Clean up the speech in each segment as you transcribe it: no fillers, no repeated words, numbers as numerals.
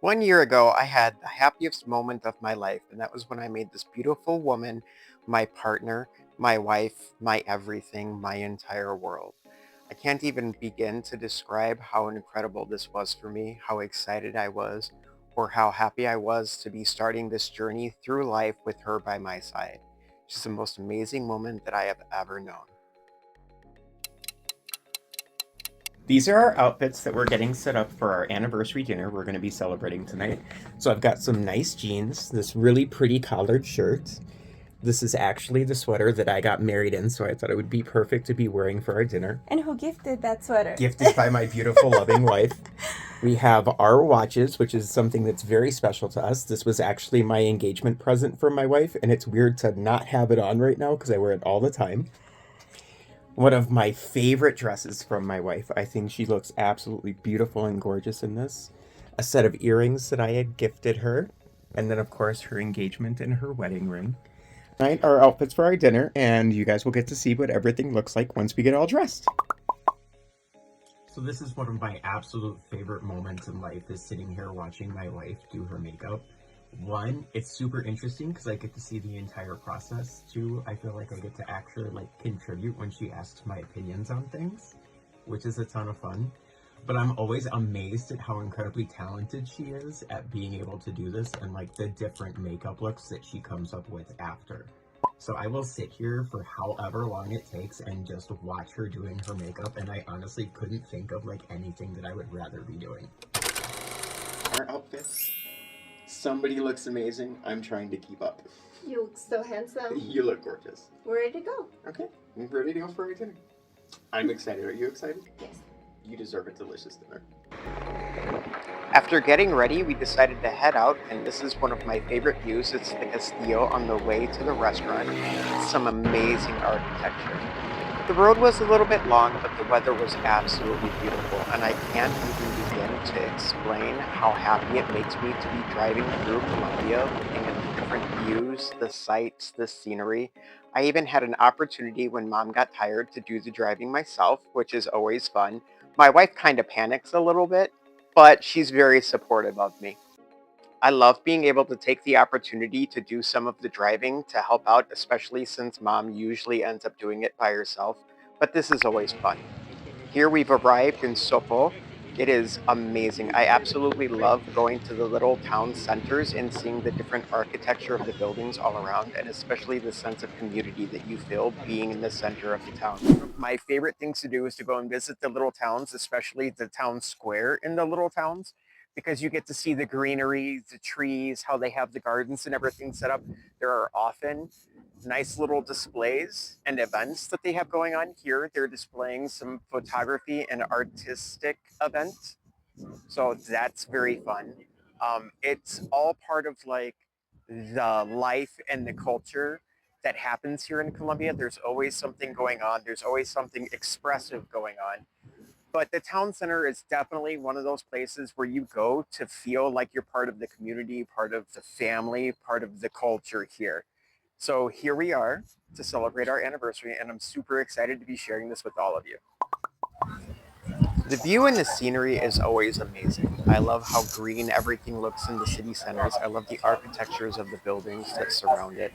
1 year ago, I had the happiest moment of my life, and that was when I made this beautiful woman my partner, my wife, my everything, my entire world. I can't even begin to describe how incredible this was for me, how excited I was, or how happy I was to be starting this journey through life with her by my side. She's the most amazing woman that I have ever known. These are our outfits that we're getting set up for our anniversary dinner we're going to be celebrating tonight. So I've got some nice jeans, this really pretty collared shirt. This is actually the sweater that I got married in, so I thought it would be perfect to be wearing for our dinner. And who gifted that sweater? Gifted by my beautiful, loving wife. We have our watches, which is something that's very special to us. This was actually my engagement present from my wife, and it's weird to not have it on right now because I wear it all the time. One of my favorite dresses from my wife. I think she looks absolutely beautiful and gorgeous in this. A set of earrings that I had gifted her. And then, of course, her engagement and her wedding ring. Tonight, our outfits for our dinner, and you guys will get to see what everything looks like once we get all dressed. So this is one of my absolute favorite moments in life, is sitting here watching my wife do her makeup. One, it's super interesting because I get to see the entire process. Two, I feel like I get to actually contribute when she asks my opinions on things, which is a ton of fun. But I'm always amazed at how incredibly talented she is at being able to do this and the different makeup looks that she comes up with after. So I will sit here for however long it takes and just watch her doing her makeup, and I honestly couldn't think of anything that I would rather be doing. Our outfits. Somebody looks amazing. I'm trying to keep up. You look so handsome. You look gorgeous. We're ready to go. Okay, I'm ready to go for our dinner. I'm excited. Are you excited? Yes. You deserve a delicious dinner. After getting ready, we decided to head out, and this is one of my favorite views. It's the Castillo on the way to the restaurant. Some amazing architecture. The road was a little bit long, but the weather was absolutely beautiful, and I can't even begin to explain how happy it makes me to be driving through Colombia, looking at the different views, the sights, the scenery. I even had an opportunity when Mom got tired to do the driving myself, which is always fun. My wife kind of panics a little bit, but she's very supportive of me. I love being able to take the opportunity to do some of the driving to help out, especially since Mom usually ends up doing it by herself, but this is always fun. Here we've arrived in Sopo. It is amazing. I absolutely love going to the little town centers and seeing the different architecture of the buildings all around, and especially the sense of community that you feel being in the center of the town. One of my favorite things to do is to go and visit the little towns, especially the town square in the little towns, because you get to see the greenery, the trees, how they have the gardens and everything set up. There are often nice little displays and events that they have going on here. They're displaying some photography and artistic events. So that's very fun. It's all part of the life and the culture that happens here in Colombia. There's always something going on. There's always something expressive going on. But the town center is definitely one of those places where you go to feel like you're part of the community, part of the family, part of the culture here. So here we are to celebrate our anniversary, and I'm super excited to be sharing this with all of you. The view and the scenery is always amazing. I love how green everything looks in the city centers. I love the architectures of the buildings that surround it.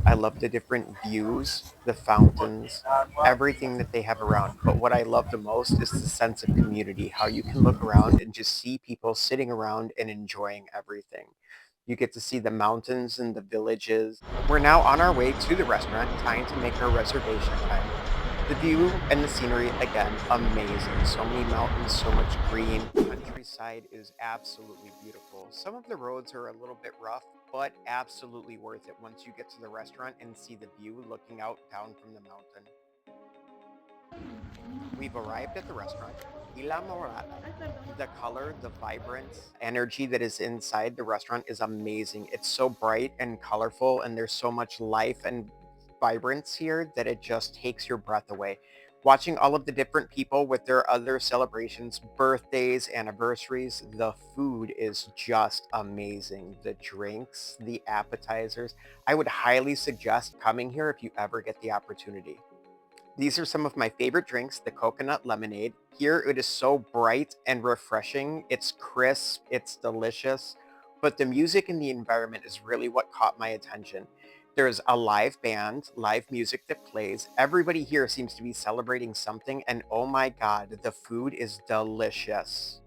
I love the different views, the fountains, everything that they have around. But what I love the most is the sense of community, how you can look around and just see people sitting around and enjoying everything. You get to see the mountains and the villages. We're now on our way to the restaurant, trying to make our reservation time. The view and the scenery, again, amazing. So many mountains, so much green. Countryside is absolutely beautiful. Some of the roads are a little bit rough, but absolutely worth it once you get to the restaurant and see the view looking out down from the mountain. We've arrived at the restaurant. Y la morada. The color, the vibrant energy that is inside the restaurant is amazing. It's so bright and colorful, and there's so much life and vibrance here that it just takes your breath away. Watching all of the different people with their other celebrations, birthdays, anniversaries, the food is just amazing. The drinks, the appetizers. I would highly suggest coming here if you ever get the opportunity. These are some of my favorite drinks, the coconut lemonade. Here it is so bright and refreshing. It's crisp, it's delicious, but the music and the environment is really what caught my attention. There's a live band, live music that plays. Everybody here seems to be celebrating something, and oh my God, the food is delicious.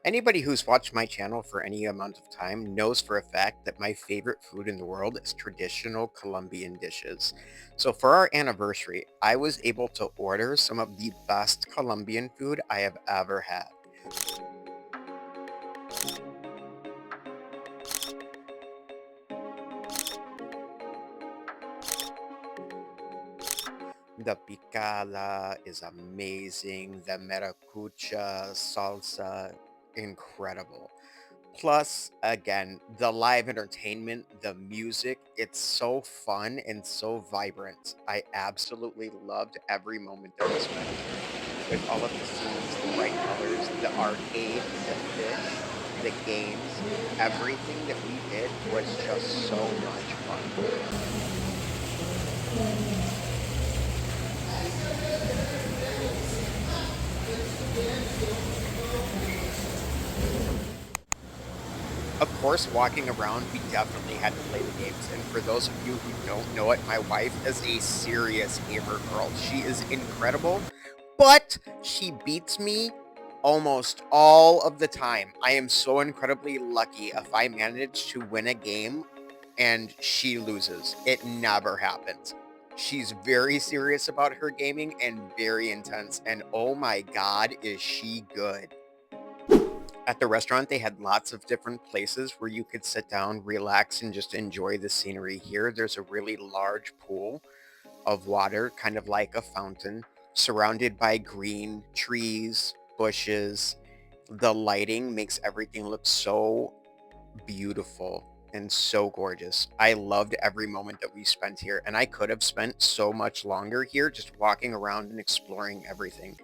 Anybody who's watched my channel for any amount of time knows for a fact that my favorite food in the world is traditional Colombian dishes. So for our anniversary, I was able to order some of the best Colombian food I have ever had. The picada is amazing. The maracucha salsa, incredible. Plus, again, the live entertainment, the music, it's so fun and so vibrant. I absolutely loved every moment that we spent here with all of the scenes, the bright colors, the arcade, the fish, the games. Everything that we did was just so much fun. Of course, walking around, we definitely had to play the games. And for those of you who don't know it, my wife is a serious gamer girl. She is incredible, but she beats me almost all of the time. I am so incredibly lucky if I manage to win a game and she loses. It never happens. She's very serious about her gaming and very intense. And oh my God, is she good. At the restaurant, they had lots of different places where you could sit down, relax, and just enjoy the scenery. Here, there's a really large pool of water, kind of like a fountain, surrounded by green trees, bushes. The lighting makes everything look so beautiful and so gorgeous. I loved every moment that we spent here, and I could have spent so much longer here just walking around and exploring everything.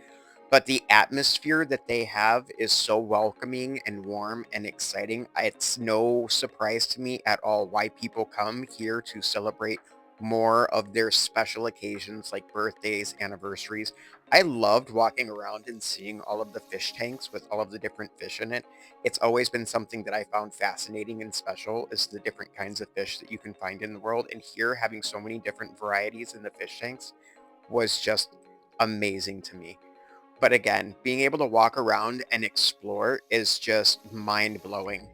But the atmosphere that they have is so welcoming and warm and exciting. It's no surprise to me at all why people come here to celebrate more of their special occasions like birthdays, anniversaries. I loved walking around and seeing all of the fish tanks with all of the different fish in it. It's always been something that I found fascinating and special is the different kinds of fish that you can find in the world. And here having so many different varieties in the fish tanks was just amazing to me. But again, being able to walk around and explore is just mind blowing.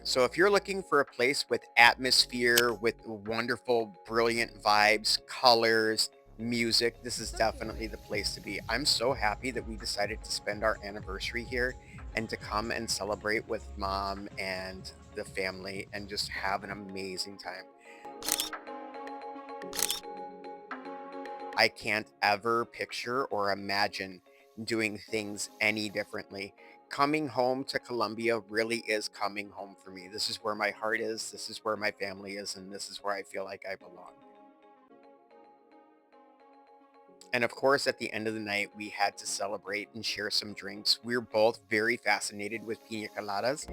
So if you're looking for a place with atmosphere, with wonderful, brilliant vibes, colors, music, this is definitely the place to be. I'm so happy that we decided to spend our anniversary here and to come and celebrate with mom and the family and just have an amazing time. I can't ever picture or imagine doing things any differently. Coming home to Colombia really is coming home for me. This is where my heart is, this is where my family is, and this is where I feel like I belong. And of course, at the end of the night, we had to celebrate and share some drinks. We're both very fascinated with pina coladas.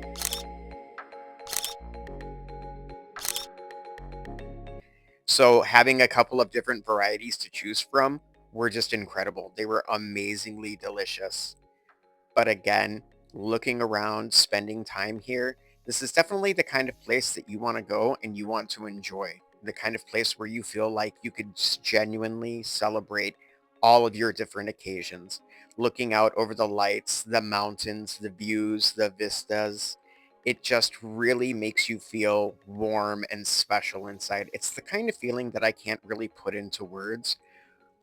So having a couple of different varieties to choose from were just incredible. They were amazingly delicious. But again, looking around, spending time here, this is definitely the kind of place that you want to go and you want to enjoy. The kind of place where you feel like you could genuinely celebrate all of your different occasions. Looking out over the lights, the mountains, the views, the vistas. It just really makes you feel warm and special inside. It's the kind of feeling that I can't really put into words,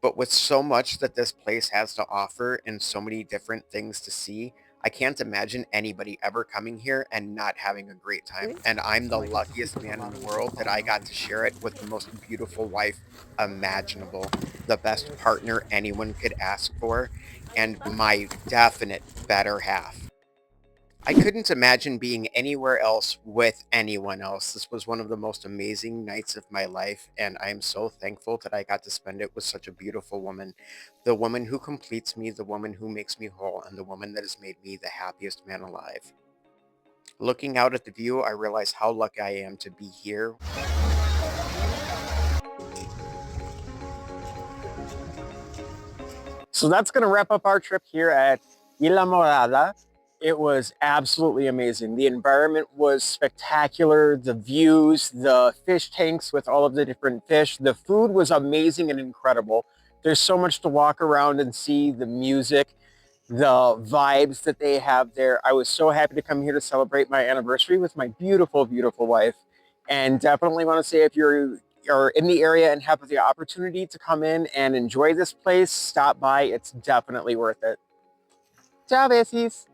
but with so much that this place has to offer and so many different things to see, I can't imagine anybody ever coming here and not having a great time. And I'm the luckiest man in the world that I got to share it with the most beautiful wife imaginable, the best partner anyone could ask for, and my definite better half. I couldn't imagine being anywhere else with anyone else. This was one of the most amazing nights of my life, and I'm so thankful that I got to spend it with such a beautiful woman. The woman who completes me, the woman who makes me whole, and the woman that has made me the happiest man alive. Looking out at the view, I realize how lucky I am to be here. So that's going to wrap up our trip here at Isla Morada. It was absolutely amazing. The environment was spectacular. The views, the fish tanks with all of the different fish. The food was amazing and incredible. There's so much to walk around and see, the music, the vibes that they have there. I was so happy to come here to celebrate my anniversary with my beautiful, beautiful wife. And definitely want to say, if you're in the area and have the opportunity to come in and enjoy this place, stop by. It's definitely worth it. Ciao, Bessies.